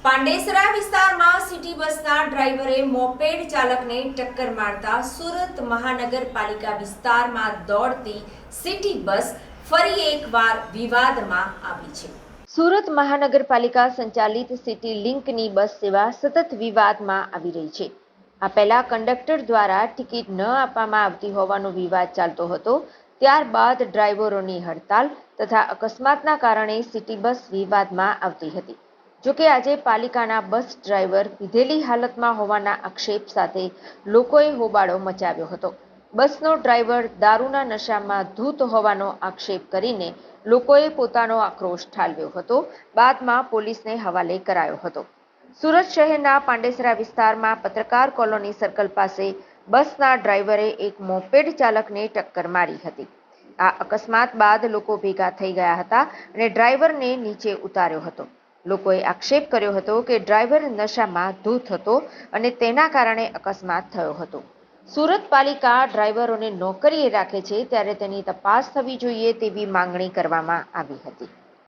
પાંડેસરા વિસ્તારમાં સિટી બસના ડ્રાઈવરે મોપેડ ચાલકને ટક્કર મારતા સુરત મહાનગરપાલિકા વિસ્તારમાં દોડતી સિટી બસ ફરી એકવાર વિવાદમાં આવી છે। સુરત મહાનગરપાલિકા સંચાલિત સિટી લિંકની બસ સેવા સતત વિવાદમાં આવી રહી છે। આ પહેલા કંડક્ટર દ્વારા ટિકિટ ન આપવામાં આવતી હોવાનો વિવાદ ચાલતો હતો। ત્યારબાદ ડ્રાઈવરોની હડતાલ તથા અકસ્માતના કારણે સિટી બસ વિવાદમાં આવતી હતી। જોકે આજે પાલિકાના બસ ડ્રાઈવર પીધેલી હાલતમાં હોવાના આક્ષેપ સાથે લોકોએ હોબાળો મચાવ્યો હતો। બસનો ડ્રાઈવર દારૂના નશામાં ધૂત હોવાનો આક્ષેપ કરીને લોકોએ પોતાનો આક્રોશ ઠાલવ્યો હતો। બાદમાં પોલીસને હવાલે કરાયો હતો। સુરત શહેરના પાંડેસરા વિસ્તારમાં પત્રકાર કોલોની સર્કલ પાસે બસના ડ્રાઈવરે એક મોપેડ ચાલકને ટક્કર મારી હતી। આ અકસ્માત બાદ લોકો ભેગા થઈ ગયા હતા અને ડ્રાઈવરને નીચે ઉતાર્યો હતો। લોકોએ આક્ષેપ કર્યો હતો કે ડ્રાઈવર નશામાં ધૂત હતો અને તેના કારણે અકસ્માત થયો હતો। સુરત પાલિકા ડ્રાઈવરોને નોકરીએ રાખે છે ત્યારે તેની તપાસ થવી જોઈએ તેવી માંગણી કરવામાં આવી હતી।